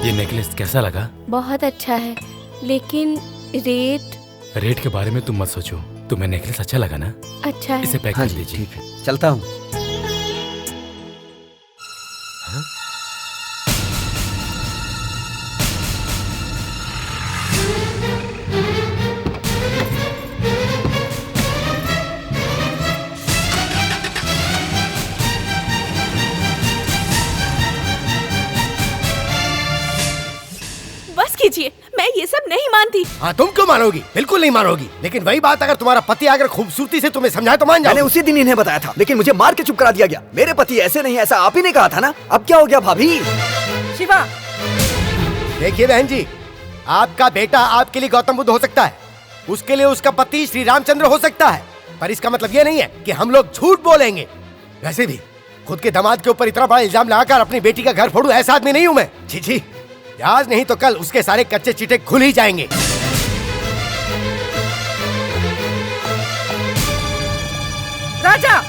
ये नेकलेस कैसा लगा? बहुत अच्छा है, लेकिन रेट के बारे में तुम मत सोचो। तुम्हें नेकलेस अच्छा लगा ना? अच्छा है। इसे पैक हाँ कर जी, दीजिए। ठीक है, चलता हूँ। बस कीजिए, मैं ये सब नहीं मानती। हाँ, तुम क्यों मानोगी? बिल्कुल नहीं मानोगी। लेकिन वही बात, अगर तुम्हारा पति अगर खूबसूरती से तुम्हें समझाए तो मान जाओ। मैंने उसी दिन इन्हें बताया था, लेकिन मुझे मार के चुप करा दिया गया। मेरे पति ऐसे नहीं, ऐसा आप ही ने कहा था ना। अब क्या हो गया भाभी? शिवा, देखिए बहन जी, आपका बेटा आपके लिए गौतम बुद्ध हो सकता है, उसके लिए उसका पति श्री रामचंद्र हो सकता है, पर इसका मतलब ये नहीं है कि हम लोग झूठ बोलेंगे। वैसे भी खुद के दामाद के ऊपर इतना बड़ा इल्जाम लगाकर अपनी बेटी का घर फोड़ू, ऐसा आदमी नहीं हूँ मैं। छी छी, आज नहीं तो कल उसके सारे कच्चे चिटे खुल ही जाएंगे। राजा,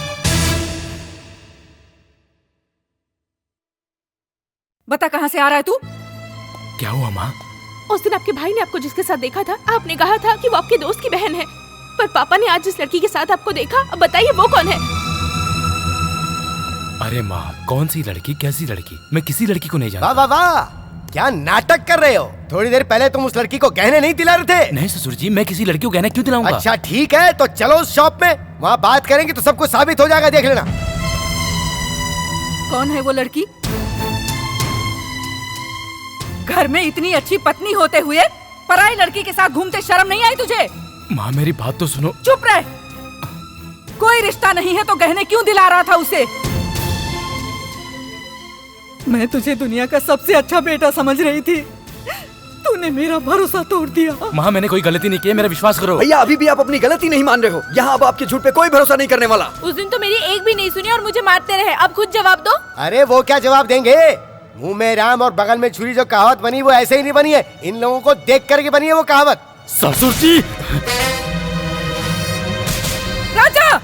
बता कहाँ से आ रहा है तू? क्या हुआ माँ? उस दिन आपके भाई ने आपको जिसके साथ देखा था, आपने कहा था कि वो आपके दोस्त की बहन है, पर पापा ने आज जिस लड़की के साथ आपको देखा, अब बताइए वो कौन है? अरे माँ, कौन सी लड़की, कैसी लड़की? मैं किसी लड़की को नहीं वाह जानता। वाह वाह, क्या नाटक कर रहे हो? थोड़ी देर पहले तुम उस लड़की को गहने नहीं दिला रहे थे? नहीं ससुर जी, मैं किसी लड़की को गहना क्यों दिलाऊंगा? अच्छा ठीक है, तो चलो उस शॉप में, वहाँ बात करेंगे तो सब कुछ साबित हो जाएगा, देख लेना। कौन है वो लड़की? घर में इतनी अच्छी पत्नी होते हुए पराई लड़की के साथ घूमते शर्म नहीं आई तुझे? माँ मेरी बात तो सुनो। चुप रह। कोई रिश्ता नहीं है तो गहने क्यों दिला रहा था उसे? मैं तुझे दुनिया का सबसे अच्छा बेटा समझ रही थी, तूने मेरा भरोसा तोड़ दिया। माँ मैंने कोई गलती नहीं की है, मेरा विश्वास करो। भैया अभी भी आप अपनी गलती नहीं मान रहे हो। यहाँ अब आपके झूठ पे कोई भरोसा नहीं करने वाला। उस दिन तो मेरी एक भी नहीं सुनी और मुझे मारते रहे, अब खुद जवाब दो। अरे वो क्या जवाब देंगे? मुंह में राम और बगल में छुरी जो कहावत बनी वो ऐसे ही नहीं बनी है, इन लोगों को देख करके बनी है वो कहावत। ससुर जी! राजा!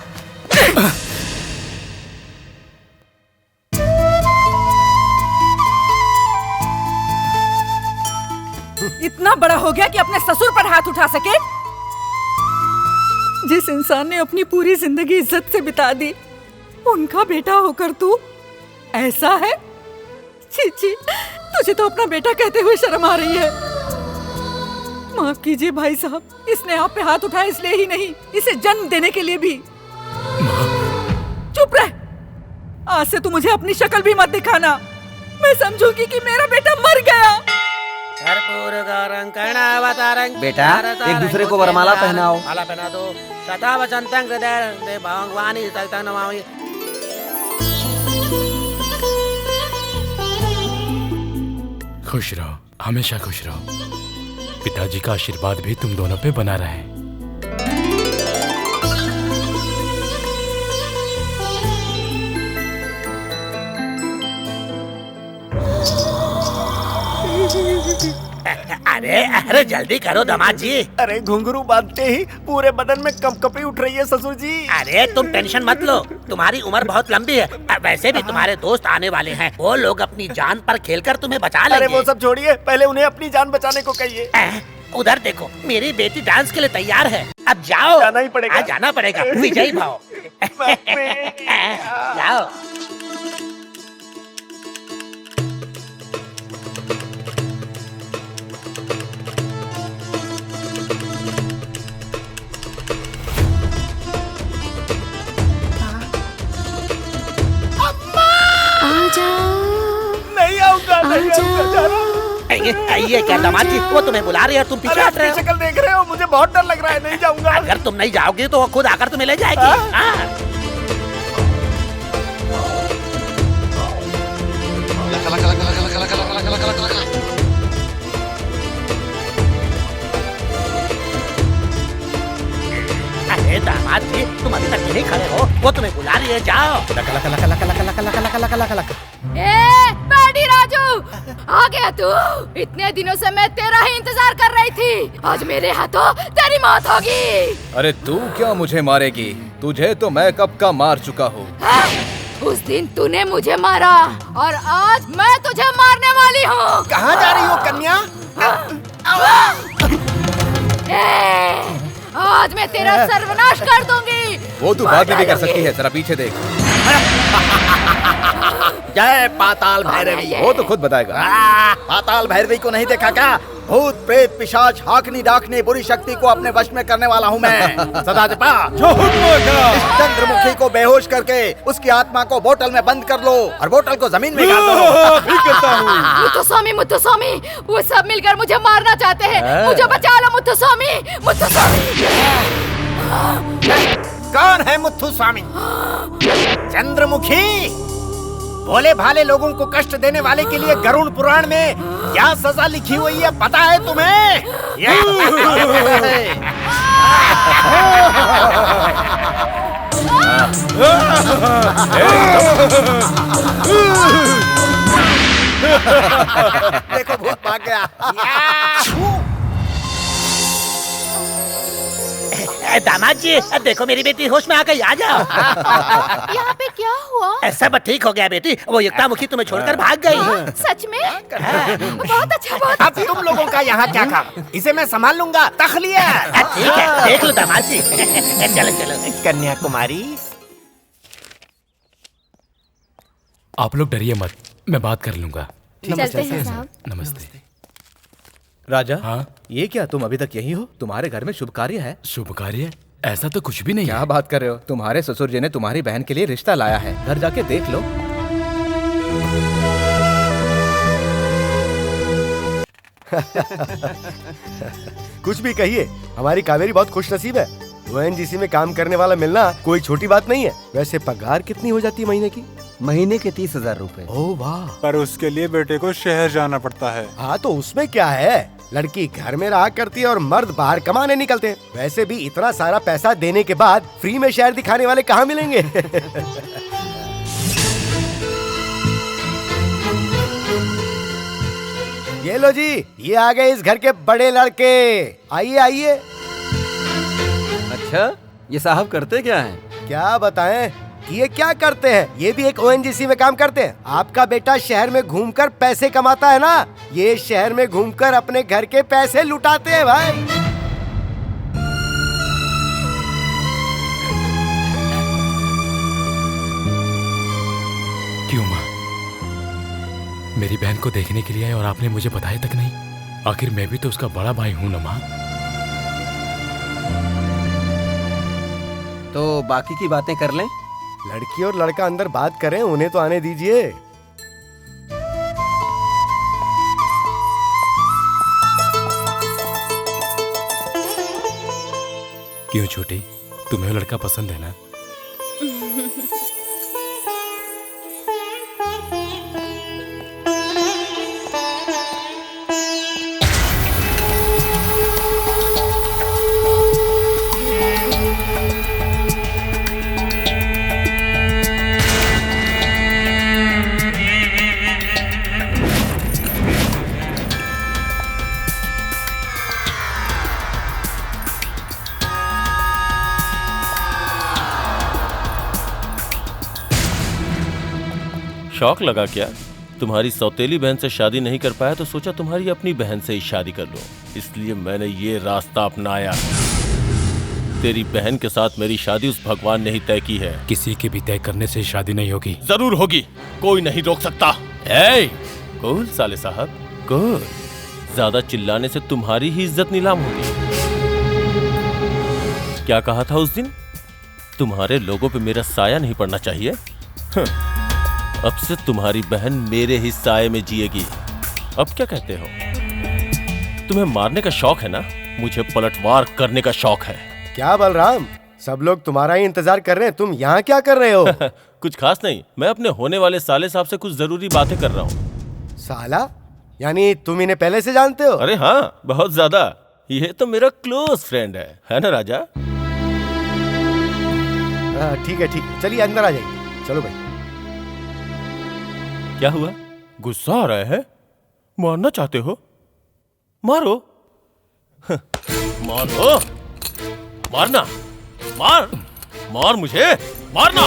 इतना बड़ा हो गया कि अपने ससुर पर हाथ उठा सके? जिस इंसान ने अपनी पूरी जिंदगी इज्जत से बिता दी, उनका बेटा होकर तू ऐसा है? छी छी, तुझे तो अपना बेटा कहते हुए शर्म आ रही है। माफ कीजिए भाई साहब, इसने आप पे हाथ उठाया इसलिए ही नहीं, इसे जन्म देने के लिए भी। चुप रह। आज से तू मुझे अपनी शक्ल भी मत दिखाना, मैं समझूंगी कि मेरा बेटा मर गया। बेटा एक दूसरे को वरमाला पहनाओ। माला पहना दो। सदा वसंतं हृदय भगवानी सदा नमामि। खुश रहो, हमेशा खुश रहो। पिताजी का आशीर्वाद भी तुम दोनों पे बना रहे। अरे अरे जल्दी करो दामाद जी। अरे घुंघरू बांधते ही पूरे बदन में कंपकपी उठ रही है ससुर जी। अरे तुम टेंशन मत लो, तुम्हारी उम्र बहुत लंबी है। वैसे भी तुम्हारे दोस्त आने वाले हैं, वो लोग अपनी जान पर खेलकर तुम्हें बचा लेंगे। अरे वो सब छोड़िए, पहले उन्हें अपनी जान बचाने को कहिए। उधर देखो, मेरी बेटी डांस के लिए तैयार है, अब जाओ। जाना ही पड़ेगा। हाँ, जाना पड़ेगा, विजयी भाव। जाओ। नहीं आऊंगा, नहीं आऊंगा, जा रहा हूं। ये क्या दामाद जी, वो तुम्हें बुला रही है, तुम पीछे हट रहे हो। शक्ल देख रहे हो, मुझे बहुत डर लग रहा है, नहीं जाऊंगा। अगर तुम नहीं जाओगे तो वो खुद आकर तुम्हें ले जाएगी। अरे दामाद जी, तुम अभी तक नहीं खड़े हो, वो तुम्हें बुला रही है, जाओ। बैडी राजू, आ गया तू? इतने दिनों से मैं तेरा ही इंतजार कर रही थी, आज मेरे हाथों तेरी मौत होगी। अरे तू क्या मुझे मारेगी? तुझे तो मैं कब का मार चुका हूँ। उस दिन तूने मुझे मारा और आज मैं तुझे मारने वाली हूँ। कहाँ जा रही हो कन्या? आज मैं तेरा सर्वनाश कर दूंगी। वो तू बाद में भी कर सकती है, जरा पीछे देख। जय पाताल भैरवी। वो तो खुद बताएगा। पाताल भैरवी को नहीं देखा क्या? भूत प्रेत पिशाच हाकनी डाकनी बुरी शक्ति को अपने वश में करने वाला हूँ मैं। सदाजपा इस चंद्रमुखी को बेहोश करके उसकी आत्मा को बोतल में बंद कर लो और बोतल को जमीन में गाड़ दो। मुत्तुस्वामी, वो सब मिलकर मुझे मारना चाहते हैं। मुझे बचा लो मुत्तुस्वामी। कौन है मुत्थु स्वामी? चंद्रमुखी? भोले भाले लोगों को कष्ट देने वाले के लिए गरुड़ पुराण में क्या सजा लिखी हुई है पता है तुम्हें? देखो भूत भाग गया। दामाद जी, देखो मेरी बेटी होश में आ गई, आ जाओ। यहाँ पे क्या हुआ? सब ठीक हो गया बेटी, वो युक्तामुखी तुम्हें छोड़कर भाग गई। सच में? बहुत अच्छा, बहुत अब तुम लोगों का यहाँ क्या काम? इसे मैं संभाल लूंगा। तखलिया ठीक है, देख लो दामाद जी। चलो चलो। कन्याकुमारी, आप लोग डरिए मत, मैं बात कर लूंगा। चलते हैं साहब। नमस्ते। राजा, हाँ? ये क्या तुम अभी तक यही हो? तुम्हारे घर में शुभ कार्य है? शुभ कार्य? ऐसा तो कुछ भी नहीं क्या है। बात कर रहे हो? तुम्हारे ससुर जी ने तुम्हारी बहन के लिए रिश्ता लाया है, घर जाके देख लो। कुछ भी कहिए, हमारी कावेरी बहुत खुशनसीब है। ओएनजीसी में काम करने वाला मिलना कोई छोटी बात नहीं है। वैसे पगार कितनी हो जाती है महीने की? महीने के 30,000 रूपए। ओह वाह। पर उसके लिए बेटे को शहर जाना पड़ता है। हाँ तो उसमें क्या है, लड़की घर में रहा करती है और मर्द बाहर कमाने निकलते हैं। वैसे भी इतना सारा पैसा देने के बाद फ्री में शहर दिखाने वाले कहाँ मिलेंगे? ये लो जी, ये आ गए इस घर के बड़े लड़के। आइए आइए। अच्छा, ये साहब करते क्या हैं? क्या बताएं, ये क्या करते हैं? ये भी एक ओएनजीसी में काम करते हैं। आपका बेटा शहर में घूमकर पैसे कमाता है ना, ये शहर में घूमकर अपने घर के पैसे लुटाते हैं भाई। क्यों माँ? मेरी बहन को देखने के लिए आए और आपने मुझे बताया तक नहीं? आखिर मैं भी तो उसका बड़ा भाई हूँ ना माँ। तो बाकी की बातें कर लें। लड़की और लड़का अंदर बात करें, उन्हें तो आने दीजिए। क्यों छोटी, तुम्हें वो लड़का पसंद है ना? शौक लगा क्या? तुम्हारी सौतेली बहन से शादी नहीं कर पाया तो सोचा तुम्हारी अपनी बहन से ही शादी कर लो, इसलिए मैंने ये रास्ता अपनाया। तेरी बहन के साथ मेरी शादी उस भगवान ने ही तय की है। किसी के भी तय करने से शादी नहीं होगी। जरूर होगी, कोई नहीं रोक सकता। ए, कूल साले साहब, कूल। ज्यादा चिल्लाने से तुम्हारी ही इज्जत नीलाम होगी। क्या कहा था उस दिन? तुम्हारे लोगों पे मेरा साया नहीं पड़ना चाहिए। अब से तुम्हारी बहन मेरे ही साये में जिएगी। अब क्या कहते हो? तुम्हें मारने का शौक है ना, मुझे पलटवार करने का शौक है। क्या बलराम, सब लोग तुम्हारा ही इंतजार कर रहे हैं, तुम यहाँ क्या कर रहे हो? कुछ खास नहीं, मैं अपने होने वाले साले साहब से कुछ जरूरी बातें कर रहा हूँ। साला? यानी तुम इन्हें पहले से जानते हो? अरे हाँ, बहुत ज्यादा। ये तो मेरा क्लोज फ्रेंड है ना राजा? ठीक है ठीक है, चलिए अंदर आ जाइए। चलो भाई। क्या हुआ? गुस्सा आ रहा है? मारना चाहते हो? मारो। मारो, मारना, मार, मार मुझे, मारना।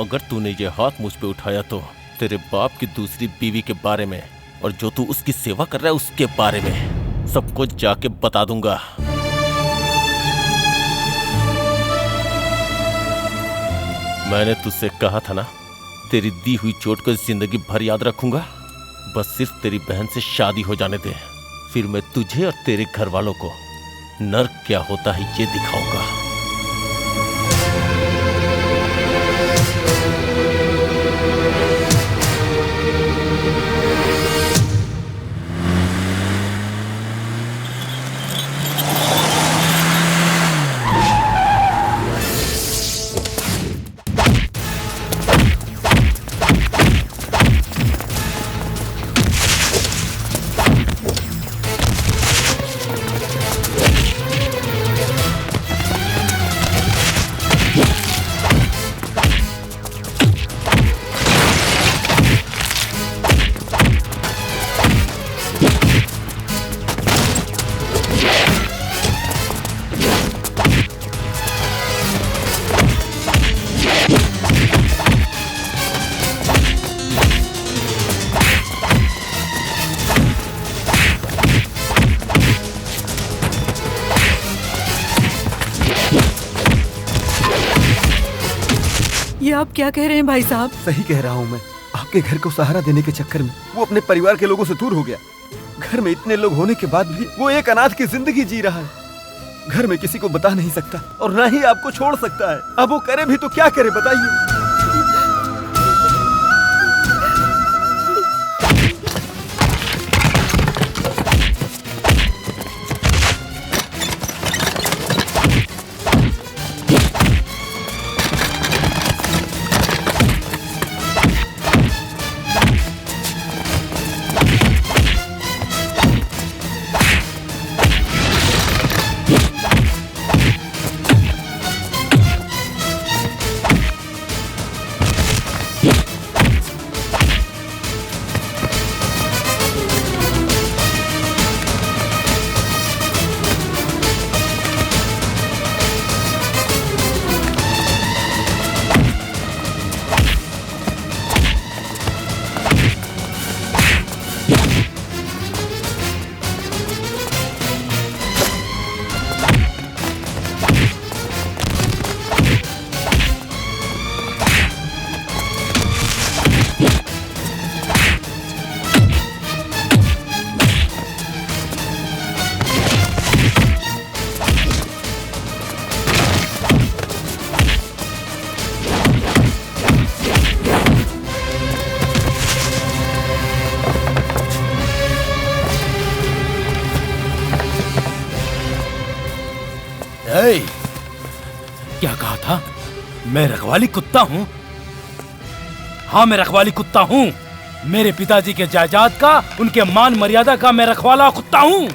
अगर तूने ये हाथ मुझ पे उठाया तो तेरे बाप की दूसरी बीवी के बारे में और जो तू उसकी सेवा कर रहा है उसके बारे में सब कुछ जाके बता दूंगा। मैंने तुझसे कहा था ना, तेरी दी हुई चोट को जिंदगी भर याद रखूंगा। बस सिर्फ तेरी बहन से शादी हो जाने दे, फिर मैं तुझे और तेरे घर वालों को नर्क क्या होता है ये दिखाऊंगा। ये आप क्या कह रहे हैं भाई साहब? सही कह रहा हूँ मैं। आपके घर को सहारा देने के चक्कर में वो अपने परिवार के लोगों से दूर हो गया। घर में इतने लोग होने के बाद भी वो एक अनाथ की जिंदगी जी रहा है। घर में किसी को बता नहीं सकता और ना ही आपको छोड़ सकता है। अब वो करे भी तो क्या करे बताइए। क्या कहा था? मैं रखवाली कुत्ता हूँ? हाँ, मैं रखवाली कुत्ता हूँ। मेरे पिताजी के जायदाद का, उनके मान मर्यादा का मैं रखवाला कुत्ता हूँ।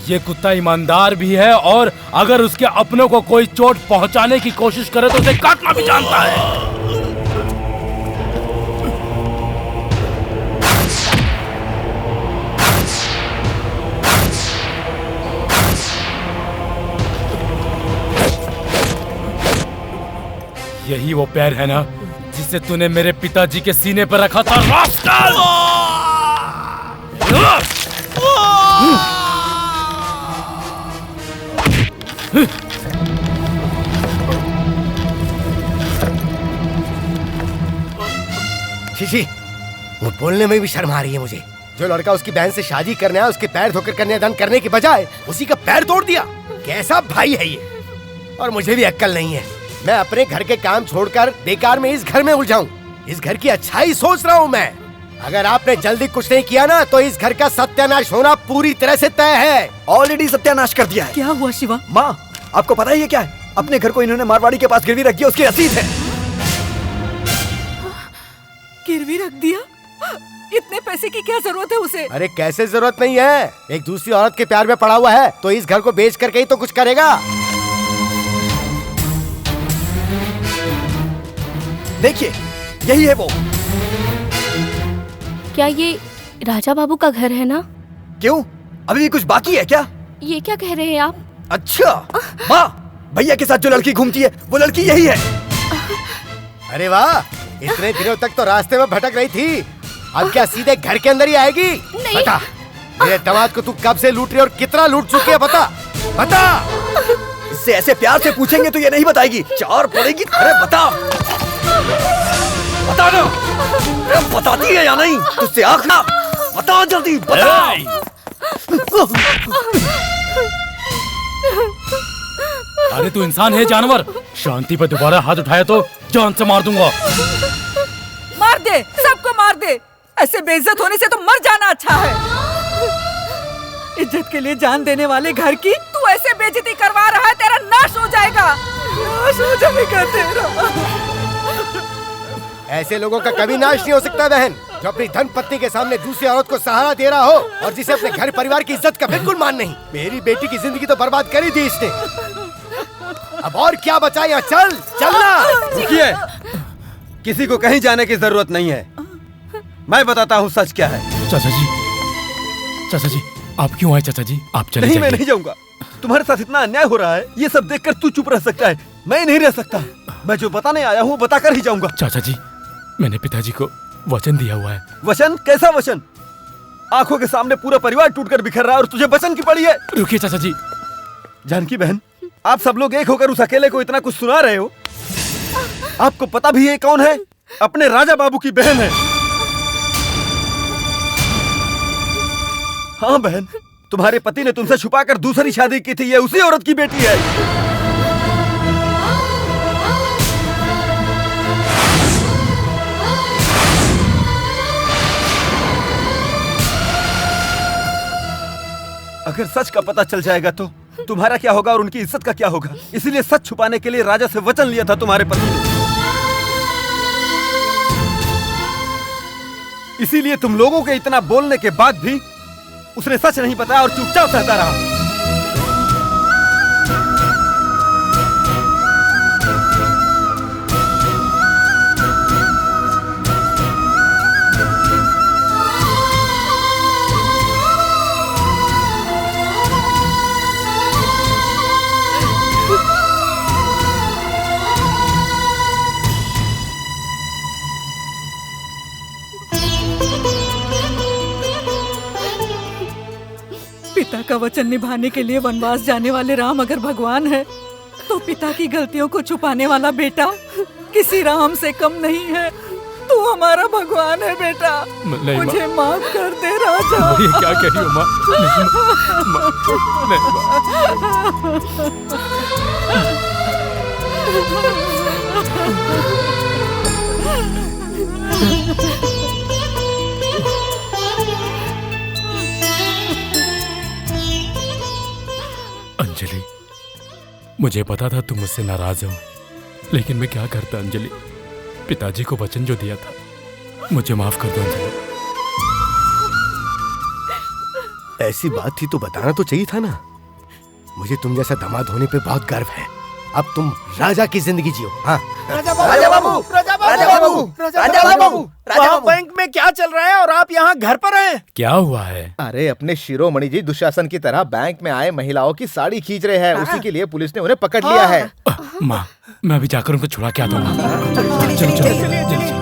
ये कुत्ता ईमानदार भी है और अगर उसके अपनों को कोई चोट पहुंचाने की कोशिश करे तो उसे काटना भी जानता है। यही वो पैर है ना जिसे तूने मेरे पिताजी के सीने पर रखा था, रास्कल! शीशी, वो बोलने में भी शर्म आ रही है मुझे। जो लड़का उसकी बहन से शादी करने आया उसके पैर धोकर कन्यादान करने के बजाय उसी का पैर तोड़ दिया। कैसा भाई है ये? और मुझे भी अक्ल नहीं है। मैं अपने घर के काम छोड़कर बेकार में इस घर में उलझाऊं। इस घर की अच्छाई सोच रहा हूँ मैं। अगर आपने जल्दी कुछ नहीं किया ना तो इस घर का सत्यानाश होना पूरी तरह से तय है। ऑलरेडी सत्यानाश कर दिया है। क्या हुआ शिवा? माँ, आपको पता ही है क्या है? अपने घर को इन्होंने मारवाड़ी के पास गिरवी रख दिया, उसकी रसीद है। गिरवी रख दिया? इतने पैसे की क्या जरूरत है उसे? अरे कैसे जरूरत नहीं है? एक दूसरी औरत के प्यार में पड़ा हुआ है तो इस घर को बेच करके ही तो कुछ करेगा। देखिए, यही है वो। क्या ये राजा बाबू का घर है ना? क्यों, अभी भी कुछ बाकी है क्या? ये क्या कह रहे हैं आप? अच्छा, माँ, भैया के साथ जो लड़की घूमती है वो लड़की यही है। अरे वाह, इतने दिनों तक तो रास्ते में भटक रही थी, अब क्या सीधे घर के अंदर ही आएगी? नहीं। बता, मेरे दामाद को तू कब से लूट रही है और कितना लूट चुकी है? बता बता। इससे ऐसे प्यार से पूछेंगे तो ये नहीं बताएगी, चार पड़ेगी। अरे बता बता ना, अरे बताती है या नहीं? तुझसे आखना, बता जल्दी बता। अरे तू इंसान है जानवर? शांति पे दोबारा हाथ उठाया तो जान से मार दूंगा। मार दे, सबको मार दे। ऐसे बेइज्जत होने से तो मर जाना अच्छा है। इज्जत के लिए जान देने वाले घर की तू ऐसे बेइज्जती करवा रहा है, तेरा नाश हो जाएगा, नाश हो जाएगा तेरा। ऐसे लोगों का कभी नाश नहीं हो सकता बहन, जो अपनी धन पत्नी के सामने दूसरी औरत को सहारा दे रहा हो और जिसे अपने घर परिवार की इज्जत का बिल्कुल मान नहीं। मेरी बेटी की जिंदगी तो बर्बाद कर ही दी इसने, अब और क्या बचा यहाँ? चल चलना। रुकिए, किसी को कहीं जाने की जरूरत नहीं है, मैं बताता हूँ सच क्या है। चाचा जी, चाचा जी, आप क्यों आए चाचा जी? आप चले नहीं, मैं जाइए। नहीं जाऊंगा। तुम्हारे साथ इतना अन्याय हो रहा है, ये सब देखकर तू चुप रह सकता है, मैं नहीं रह सकता। मैं जो बताने आया हूँ बताकर ही जाऊंगा। चाचा जी, मैंने पिताजी को वचन दिया हुआ है। वचन? कैसा वचन? आंखों के सामने पूरा परिवार टूटकर बिखर रहा है और तुझे वचन की पड़ी है। रुकिए चाचा जी। जानकी बहन, आप सब लोग एक होकर उस अकेले को इतना कुछ सुना रहे हो। आपको पता भी है कौन है? अपने राजा बाबू की बहन है। हाँ बहन, तुम्हारे पति ने तुमसे छुपाकर दूसरी शादी की थी, ये उसी औरत की बेटी है। अगर सच का पता चल जाएगा तो तुम्हारा क्या होगा और उनकी इज्जत का क्या होगा? इसीलिए सच छुपाने के लिए राजा से वचन लिया था तुम्हारे पति ने। इसीलिए तुम लोगों के इतना बोलने के बाद भी उसने सच नहीं बताया और चुपचाप सहता रहा। पिता का वचन निभाने के लिए वनवास जाने वाले राम अगर भगवान है, तो पिता की गलतियों को छुपाने वाला बेटा किसी राम से कम नहीं है। तू हमारा भगवान है बेटा, नहीं, मुझे माफ कर दे राजा। ये क्या कह रही हो माँ? अंजलि, मुझे पता था तुम मुझसे नाराज हो, लेकिन मैं क्या करता अंजलि। पिताजी को वचन जो दिया था, मुझे माफ कर दो अंजलि। ऐसी बात थी तो बताना तो चाहिए था ना। मुझे तुम जैसा दामाद होने पे बहुत गर्व है। अब तुम राजा की जिंदगी जियो। हाँ राजा बाबू, राजा बाबू, राजा बाबू, राजा बाबू, वहाँ बैंक में क्या चल रहा है और आप यहाँ घर पर हैं? क्या हुआ है? अरे अपने शिरोमणि जी दुशासन की तरह बैंक में आए महिलाओं की साड़ी खींच रहे हैं, उसी के लिए पुलिस ने उन्हें पकड़ लिया है। माँ, मैं अभी जाकर उनको छुड़ा के आता हूँ। चलो चलो चलो।